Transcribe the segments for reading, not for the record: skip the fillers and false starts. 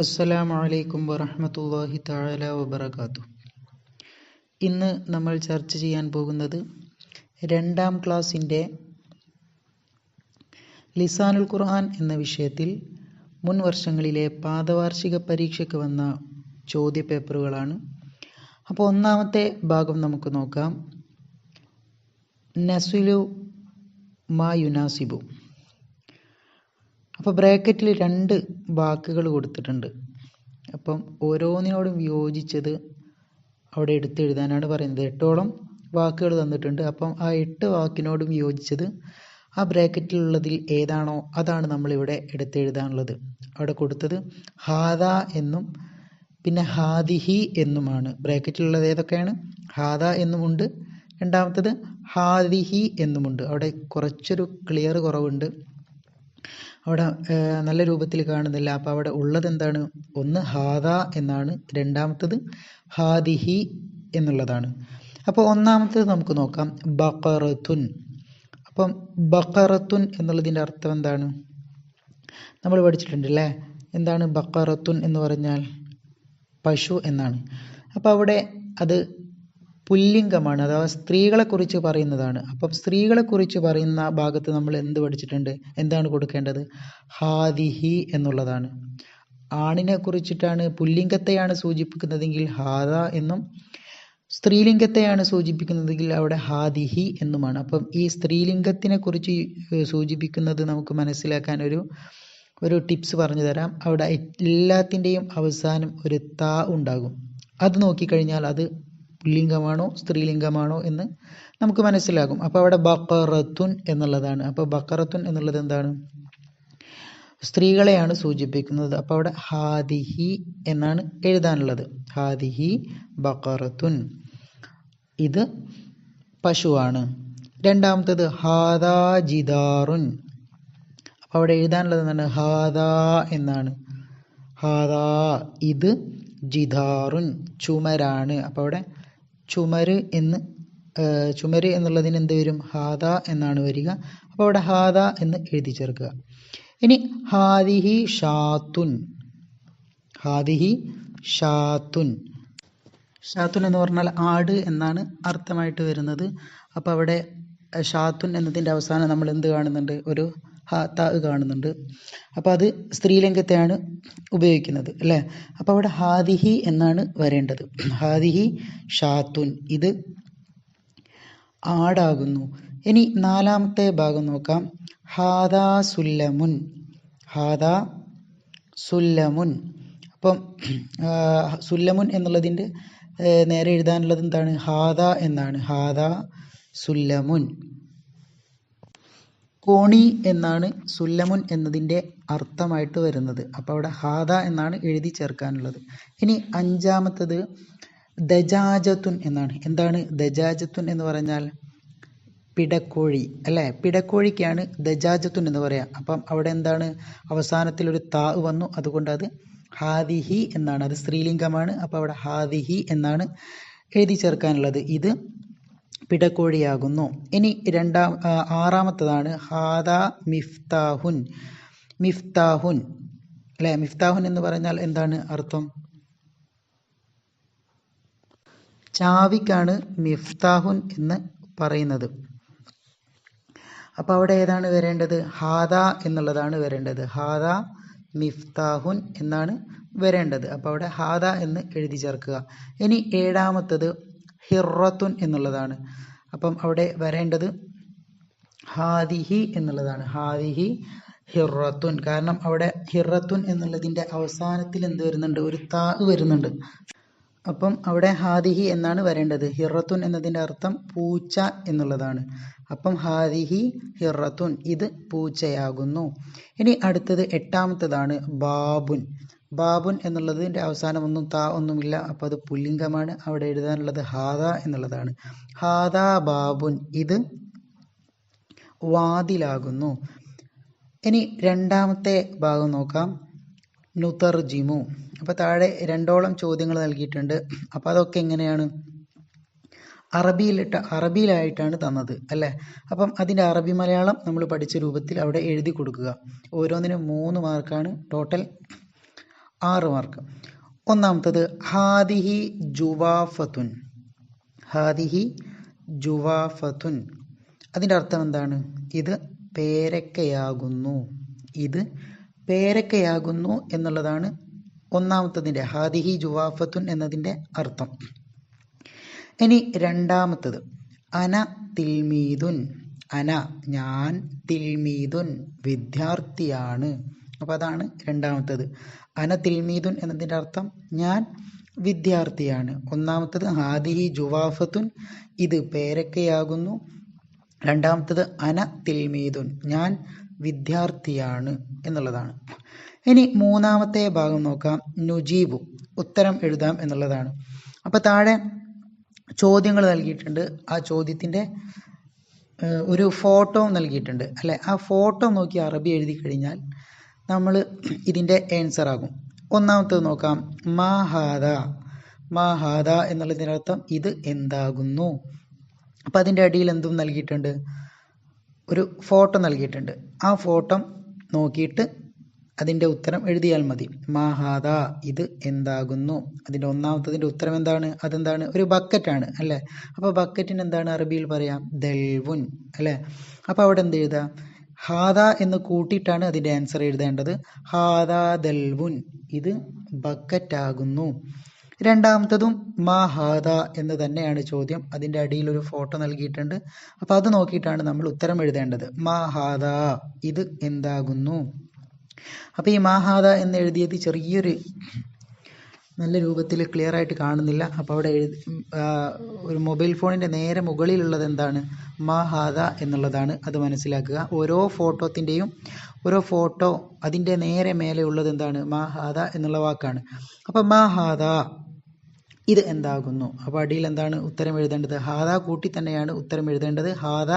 അസ്സലാമു അലൈക്കും വറഹ്മത്തുള്ളാഹി തആല വബറകാതുഹു. ഇന്ന് നമ്മൾ ചർച്ച ചെയ്യാൻ പോകുന്നത് 2ാം ക്ലാസ്സിൻ്റെ ലിസാനുൽ ഖുർആൻ എന്ന വിഷയത്തിൽ മുൻ വർഷങ്ങളിലെ പാദവാർഷിക പരീക്ഷയ്ക്ക് വന്ന ചോദ്യപേപ്പറുകളാണ്. അപ്പോൾ ഒന്നാമത്തെ ഭാഗം നമുക്ക് നോക്കാം. നസ്ലു മാ യുനാസിബു. അപ്പോൾ ബ്രാക്കറ്റിൽ 2 വാക്കുകൾ കൊടുത്തിട്ടുണ്ട്. അപ്പം ഓരോന്നിനോടും യോജിച്ചത് അവിടെ എടുത്തെഴുതാനാണ് പറയുന്നത്. 8ഓളം വാക്കുകൾ തന്നിട്ടുണ്ട്. അപ്പം ആ 8 വാക്കിനോടും യോജിച്ചത് ആ ബ്രാക്കറ്റിലുള്ളതിൽ ഏതാണോ അതാണ് നമ്മളിവിടെ എടുത്തെഴുതാനുള്ളത്. അവിടെ കൊടുത്തത് ഹാദ എന്നും പിന്നെ ഹാദിഹി എന്നുമാണ്. ബ്രാക്കറ്റിലുള്ളത് ഏതൊക്കെയാണ്? ഹാദ എന്നുമുണ്ട്, രണ്ടാമത്തത് ഹാദിഹി എന്നുമുണ്ട്. അവിടെ കുറച്ചൊരു ക്ലിയർ കുറവുണ്ട്, അവിടെ നല്ല രൂപത്തിൽ കാണുന്നില്ല. അപ്പോൾ അവിടെ ഉള്ളത് എന്താണ്? ഒന്ന് ഹാദ എന്നാണ്, രണ്ടാമത്തത് ഹാദിഹി എന്നുള്ളതാണ്. അപ്പോൾ ഒന്നാമത്തത് നമുക്ക് നോക്കാം, ബഖറത്തുൻ. അപ്പം ബഖറത്തുൻ എന്നുള്ളതിൻ്റെ അർത്ഥം എന്താണ്? നമ്മൾ പഠിച്ചിട്ടുണ്ട് അല്ലേ? എന്താണ് ബഖറത്തുൻ എന്ന് പറഞ്ഞാൽ? പശു എന്നാണ്. അപ്പോൾ അവിടെ അത് പുല്ലിംഗമാണ്, അഥവാ സ്ത്രീകളെക്കുറിച്ച് പറയുന്നതാണ്. അപ്പം സ്ത്രീകളെക്കുറിച്ച് പറയുന്ന ഭാഗത്ത് നമ്മൾ എന്ത് പഠിച്ചിട്ടുണ്ട്? എന്താണ് കൊടുക്കേണ്ടത്? ഹാദിഹി എന്നുള്ളതാണ്. ആണിനെ കുറിച്ചിട്ടാണ്, പുല്ലിംഗത്തെയാണ് സൂചിപ്പിക്കുന്നതെങ്കിൽ ഹാദ എന്നും, സ്ത്രീലിംഗത്തെയാണ് സൂചിപ്പിക്കുന്നതെങ്കിൽ അവിടെ ഹാദിഹി എന്നുമാണ്. അപ്പം ഈ സ്ത്രീലിംഗത്തിനെ കുറിച്ച് സൂചിപ്പിക്കുന്നത് നമുക്ക് മനസ്സിലാക്കാൻ ഒരു ടിപ്സ് പറഞ്ഞു തരാം. അവിടെ എല്ലാത്തിൻ്റെയും അവസാനം ഒരു താ ഉണ്ടാകും. അത് നോക്കിക്കഴിഞ്ഞാൽ അത് പുല്ലിംഗമാണോ സ്ത്രീലിംഗമാണോ എന്ന് നമുക്ക് മനസ്സിലാകും. അപ്പോൾ അവിടെ ബഖറത്തുൻ എന്നുള്ളതാണ്. അപ്പോൾ ബഖറത്തുൻ എന്നുള്ളത് എന്താണ്? സ്ത്രീകളെയാണ് സൂചിപ്പിക്കുന്നത്. അപ്പോൾ അവിടെ ഹാദിഹി എന്നാണ് എഴുതാനുള്ളത്. ഹാദിഹി ബഖറത്തുൻ, ഇത് പശുവാണ്. രണ്ടാമത്തത് ഹാദാ ജിദാറുൻ. അപ്പോൾ അവിടെ എഴുതാനുള്ളത് എന്താണ്? ഹാദാ എന്നാണ്. ഹാദാ, ഇത് ജിദാറുൻ, ചുമരാണ്. അപ്പോൾ അവിടെ ചുമര് എന്നുള്ളതിന് എന്ത് വരും? ഹാദ എന്നാണ് വരിക. അപ്പോൾ അവിടെ ഹാദ എന്ന് എഴുതി ചേർക്കുക. ഇനി ഹാദിഹി ഷാത്തുൻ. ഹാദിഹി ഷാത്തുൻ. ഷാത്തുൻ എന്ന് പറഞ്ഞാൽ ആട് എന്നാണ് അർത്ഥമായിട്ട് വരുന്നത്. അപ്പോൾ അവിടെ ഷാത്തുൻ എന്നതിൻ്റെ അവസാനം നമ്മൾ എന്ത് കാണുന്നുണ്ട്? ഒരു ത കാണുന്നുണ്ട്. അപ്പോൾ അത് സ്ത്രീലിംഗത്തെയാണ് ഉപയോഗിക്കുന്നത് അല്ലേ? അപ്പോൾ അവിടെ ഹാദിഹി എന്നാണ് വരേണ്ടത്. ഹാദിഹി ഷാത്തുൻ, ഇത് ആടാകുന്നു. ഇനി 4ാമത്തെ ഭാഗം നോക്കാം. ഹാദാ സുല്ലമുൻ. ഹാദാ സുല്ലമുൻ. അപ്പം സുല്ലമുൻ എന്നുള്ളതിൻ്റെ നേരെ എഴുതാനുള്ളത് എന്താണ്? ഹാദ എന്നാണ്. ഹാദാ സുല്ലമുൻ. കോണി എന്നാണ് സുല്ലമുൻ എന്നതിൻ്റെ അർത്ഥമായിട്ട് വരുന്നത്. അപ്പോൾ അവിടെ ഹാദ എന്നാണ് എഴുതി ചേർക്കാനുള്ളത്. ഇനി 5ാമത്തത് ദജാജത്തുൻ എന്നാണ്. എന്താണ് ദജാജത്തുൻ എന്ന് പറഞ്ഞാൽ? പിടക്കോഴി അല്ലേ? പിടക്കോഴിക്കാണ് ദജാജത്തുൻ എന്ന് പറയാം. അപ്പം അവിടെ എന്താണ്? അവസാനത്തിൽ ഒരു താ വന്നു, അതുകൊണ്ട് അത് ഹാദിഹി എന്നാണ്. അത് സ്ത്രീലിംഗമാണ്. അപ്പോൾ അവിടെ ഹാദിഹി എന്നാണ് എഴുതി ചേർക്കാനുള്ളത്. ഇത് പിടക്കോഴിയാകുന്നു. ഇനി 6ാമത്തതാണ് ഹാദാ മിഫ്താഹുൻ. മിഫ്താഹുൻ അല്ലേ? മിഫ്താഹുൻ എന്ന് പറഞ്ഞാൽ എന്താണ് അർത്ഥം? ചാവിക്കാണ് മിഫ്താഹുൻ എന്ന് പറയുന്നത്. അപ്പോൾ അവിടെ ഏതാണ് വരേണ്ടത്? ഹാദ എന്നുള്ളതാണ് വരേണ്ടത്. ഹാദാ മിഫ്താഹുൻ എന്നാണ് വരേണ്ടത്. അപ്പോൾ അവിടെ ഹാദ എന്ന് എഴുതി ചേർക്കുക. ഇനി 7ാമത്തത് ഹിറത്തുൻ എന്നുള്ളതാണ്. അപ്പം അവിടെ വരേണ്ടത് ഹാദിഹി എന്നുള്ളതാണ്. ഹാദിഹി ഹിറത്തുൻ. കാരണം അവിടെ ഹിറത്തുൻ എന്നുള്ളതിൻ്റെ അവസാനത്തിൽ എന്ത് വരുന്നുണ്ട്? ഒരു താ വരുന്നുണ്ട്. അപ്പം അവിടെ ഹാദിഹി എന്നാണ് വരേണ്ടത്. ഹിറത്തുൻ എന്നതിൻ്റെ അർത്ഥം പൂച്ച എന്നുള്ളതാണ്. അപ്പം ഹാദിഹി ഹിറത്തുൻ, ഇത് പൂച്ചയാകുന്നു. ഇനി അടുത്തത് 8ാമത്തതാണ് ബാബുൻ. ബാബുൻ എന്നുള്ളതിൻ്റെ അവസാനം ഒന്നും താ ഒന്നുമില്ല. അപ്പോൾ അത് പുല്ലിംഗമാണ്. അവിടെ എഴുതാനുള്ളത് ഹാദ എന്നുള്ളതാണ്. ഹാദാ ബാബുൻ, ഇത് വാതിലാകുന്നു. ഇനി 2ാമത്തെ ഭാഗം നോക്കാം. നുതർജിമു. അപ്പോൾ താഴെ 2ഓളം ചോദ്യങ്ങൾ നൽകിയിട്ടുണ്ട്. അപ്പോൾ അതൊക്കെ എങ്ങനെയാണ്? അറബിയിലായിട്ടാണ് തന്നത് അല്ലേ? അപ്പം അതിൻ്റെ അറബി മലയാളം നമ്മൾ പഠിച്ച രൂപത്തിൽ അവിടെ എഴുതി കൊടുക്കുക. ഓരോന്നിനും 3 മാർക്കാണ്. Total 6 mark. ഒന്നാമത്തത് ഹാദിഹി ജുവാഫത്തുൻ. ഹാദിഹി ജുവാഫത്തുൻ, അതിൻ്റെ അർത്ഥം എന്താണ്? ഇത് പേരക്കയാകുന്നു. ഇത് പേരക്കയാകുന്നു എന്നുള്ളതാണ് ഒന്നാമത്തതിൻ്റെ ഹാദിഹി ജുവാഫത്തുൻ എന്നതിൻ്റെ അർത്ഥം. ഇനി രണ്ടാമത്തത് അന തിൽമീദുൻ. അന ഞാൻ, തിൽമീദുൻ വിദ്യാർത്ഥിയാണ്. അപ്പോൾ അതാണ് രണ്ടാമത്തത്. അന തിൽമീദുൻ എന്നതിൻ്റെ അർത്ഥം ഞാൻ വിദ്യാർത്ഥിയാണ്. ഒന്നാമത്തത് ഹാദിഹി ജുവാഫത്തുൻ, ഇത് പേരക്കയാകുന്നു. രണ്ടാമത്തത് അന തിൽമീദുൻ, ഞാൻ വിദ്യാർത്ഥിയാണ് എന്നുള്ളതാണ്. ഇനി മൂന്നാമത്തെ ഭാഗം നോക്കാം. നുജീബു, ഉത്തരം എഴുതാം എന്നുള്ളതാണ്. അപ്പോൾ താഴെ ചോദ്യങ്ങൾ നൽകിയിട്ടുണ്ട്. ആ ചോദ്യത്തിൻ്റെ ഒരു ഫോട്ടോ നൽകിയിട്ടുണ്ട് അല്ലേ. ആ ഫോട്ടോ നോക്കി അറബി എഴുതി കഴിഞ്ഞാൽ നമ്മൾ ഇതിൻ്റെ ആൻസർ ആകും. ഒന്നാമത്തത് നോക്കാം. മാഹാദ. മാഹാദ എന്നുള്ളതിനർത്ഥം ഇത് എന്താകുന്നു. അപ്പം അതിൻ്റെ അടിയിൽ എന്തും നൽകിയിട്ടുണ്ട്, ഒരു ഫോട്ടോ നൽകിയിട്ടുണ്ട്. ആ ഫോട്ടോ നോക്കിയിട്ട് അതിൻ്റെ ഉത്തരം എഴുതിയാൽ മതി. മാഹാദ ഇത് എന്താകുന്നു. അതിൻ്റെ ഒന്നാമത്തതിൻ്റെ ഉത്തരം എന്താണ്? അതെന്താണ്? ഒരു ബക്കറ്റാണ് അല്ലേ. അപ്പോൾ ബക്കറ്റിന് എന്താണ് അറബിയിൽ പറയാം? ദൽവുൻ അല്ലേ. അപ്പോൾ അവിടെ എന്ത് എഴുതാം? ഹാദ എന്ന് കൂട്ടിയിട്ടാണ് അതിൻ്റെ ആൻസർ എഴുതേണ്ടത്. ഹാദ ദൽവുൻ, ഇത് ബക്കറ്റാകുന്നു. രണ്ടാമത്തതും മാഹാദ എന്ന് തന്നെയാണ് ചോദ്യം. അതിൻ്റെ അടിയിൽ ഒരു ഫോട്ടോ നൽകിയിട്ടുണ്ട്. അപ്പോൾ അത് നോക്കിയിട്ടാണ് നമ്മൾ ഉത്തരം എഴുതേണ്ടത്. മാഹാദ ഇത് എന്താകുന്നു. അപ്പോൾ ഈ മാഹാദ എന്ന് എഴുതിയത് ചെറിയൊരു നല്ല രൂപത്തിൽ ക്ലിയർ ആയിട്ട് കാണുന്നില്ല. അപ്പോൾ അവിടെ ഒരു മൊബൈൽ ഫോണിൻ്റെ നേരെ മുകളിലുള്ളത് എന്താണ്? മാഹാദ എന്നുള്ളതാണ്. അത് മനസ്സിലാക്കുക. ഓരോ ഫോട്ടോ അതിൻ്റെ നേരെ മേലെ ഉള്ളത് എന്താണ്? മാഹാദ എന്നുള്ള വാക്കാണ്. അപ്പം മാഹാദ ഇത് എന്താകുന്നു. അപ്പോൾ അടിയിൽ എന്താണ് ഉത്തരം എഴുതേണ്ടത്? ഹാദ കൂട്ടി തന്നെയാണ് ഉത്തരം എഴുതേണ്ടത്. ഹാദ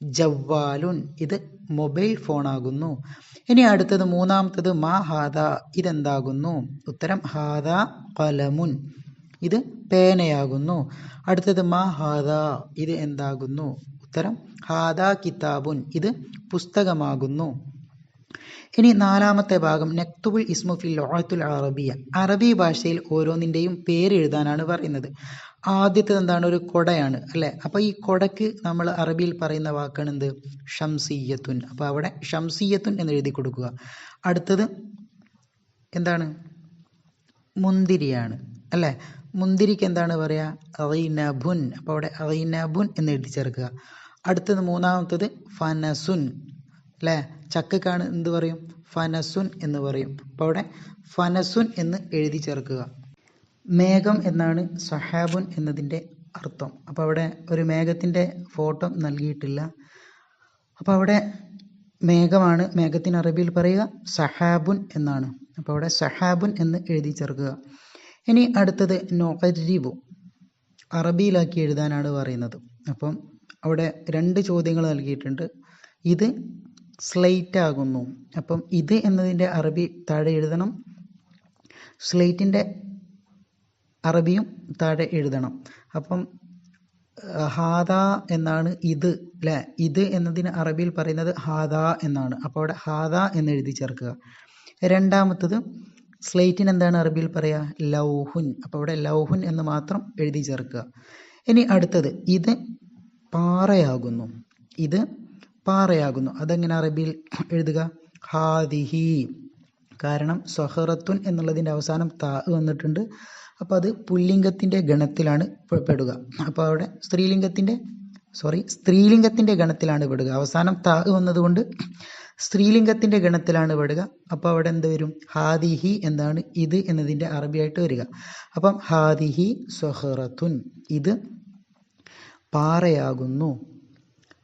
ജവ്വാലുൻ, ഇത് മൊബൈൽ ഫോണാകുന്നു. ഇനി അടുത്തത് മൂന്നാമത്തത് മാഹാദ ഇതെന്താകുന്നു. ഉത്തരം ഹാദ ഖലമുൻ, ഇത് പേനയാകുന്നു. അടുത്തത് മാഹാദ ഇത് എന്താകുന്നു. ഉത്തരം ഹാദ കിതാബുൻ, ഇത് പുസ്തകമാകുന്നു. ഇനി നാലാമത്തെ ഭാഗം നക്തുബുൽ ഇസ്മു ഫിൽ ലുഗത്തുൽ അറബിയ. അറബി ഭാഷയിൽ ഓരോന്നിൻ്റെയും പേര് എഴുതാനാണ് പറയുന്നത്. ആദ്യത്തേത് എന്താണ്? ഒരു കൊടയാണ് അല്ലേ. അപ്പോൾ ഈ കൊടക്ക് നമ്മൾ അറബിയിൽ പറയുന്ന വാക്കാണ് എന്ത്? ഷംസിയ്യത്തുൻ. അപ്പോൾ അവിടെ ഷംസിയ്യത്തുൻ എന്ന് എഴുതി കൊടുക്കുക. അടുത്തത് എന്താണ്? മുന്തിരിയാണ് അല്ലേ. മുന്തിരിക്ക് എന്താണ് പറയുക? ഐനബുൻ. അപ്പോൾ അവിടെ ഐനബുൻ എന്ന് എഴുതി ചേർക്കുക. അടുത്തത് മൂന്നാമത്തത് ഫനസുൻ അല്ലേ. ചക്കക്കാണ് എന്ത് പറയും? ഫനസുൻ എന്ന് പറയും. അപ്പോൾ അവിടെ ഫനസുൻ എന്ന് എഴുതി ചേർക്കുക. മേഘം എന്നാണ് സഹാബുൻ എന്നതിൻ്റെ അർത്ഥം. അപ്പോൾ അവിടെ ഒരു മേഘത്തിൻ്റെ ഫോട്ടോ നൽകിയിട്ടില്ല. അപ്പോൾ അവിടെ മേഘമാണ്. മേഘത്തിന് അറബിയിൽ പറയുക സഹാബുൻ എന്നാണ്. അപ്പോൾ അവിടെ സഹാബുൻ എന്ന് എഴുതി ചേർക്കുക. ഇനി അടുത്തത് നൊഖരിബു, അറബിയിലാക്കി എഴുതാനാണ് പറയുന്നത്. അപ്പം അവിടെ 2 ചോദ്യങ്ങൾ നൽകിയിട്ടുണ്ട്. ഇത് സ്ലേറ്റ് ആകുന്നു. അപ്പം ഇത് എന്നതിൻ്റെ അറബി താഴെ എഴുതണം. സ്ലേറ്റിൻ്റെ അറബിയും താഴെ എഴുതണം. അപ്പം ഹാദ എന്നാണ് ഇത് അല്ലേ. ഇത് എന്നതിന് അറബിയിൽ പറയുന്നത് ഹാദ എന്നാണ്. അപ്പോൾ അവിടെ ഹാദ എന്ന് എഴുതി ചേർക്കുക. രണ്ടാമത്തത് സ്ലേറ്റിന് എന്താണ് അറബിയിൽ പറയുക? ലൗഹുൻ. അപ്പോൾ അവിടെ ലൗഹുൻ എന്ന് മാത്രം എഴുതി ചേർക്കുക. ഇനി അടുത്തത് ഇത് പാറയാകുന്നു. ഇത് പാറയാകുന്നു. അതെങ്ങനെ അറബിയിൽ എഴുതുക? ഹാദിഹി. കാരണം സഹറത്തുൻ എന്നുള്ളതിൻ്റെ അവസാനം താ വന്നിട്ടുണ്ട്. അപ്പോൾ അത് പുല്ലിംഗത്തിൻ്റെ ഗണത്തിലാണ് പെടുക. അപ്പോൾ അവിടെ സ്ത്രീലിംഗത്തിൻ്റെ ഗണത്തിലാണ് പെടുക. അവസാനം താ വന്നതുകൊണ്ട് സ്ത്രീലിംഗത്തിൻ്റെ ഗണത്തിലാണ് പെടുക. അപ്പോൾ അവിടെ എന്ത് വരും? ഹാദിഹി എന്താണ് ഇത് എന്നതിൻ്റെ അറബിയായിട്ട് വരിക. അപ്പം ഹാദിഹി സഹറത്തുൻ, ഇത് പാറയാകുന്നു.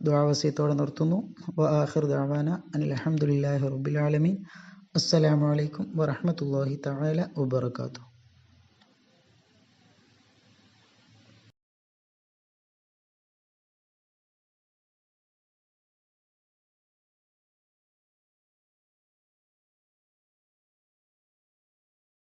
ദുആവസിയത്തോടെ നിർത്തുന്നു. വആഖിറു ദഅവാന അനിൽ ഹംദുലില്ലാഹി റബ്ബിൽ ആലമീൻ. അസ്സലാമു അലൈക്കും വറഹ്മത്തുള്ളാഹി തആല വബറകാതുഹു.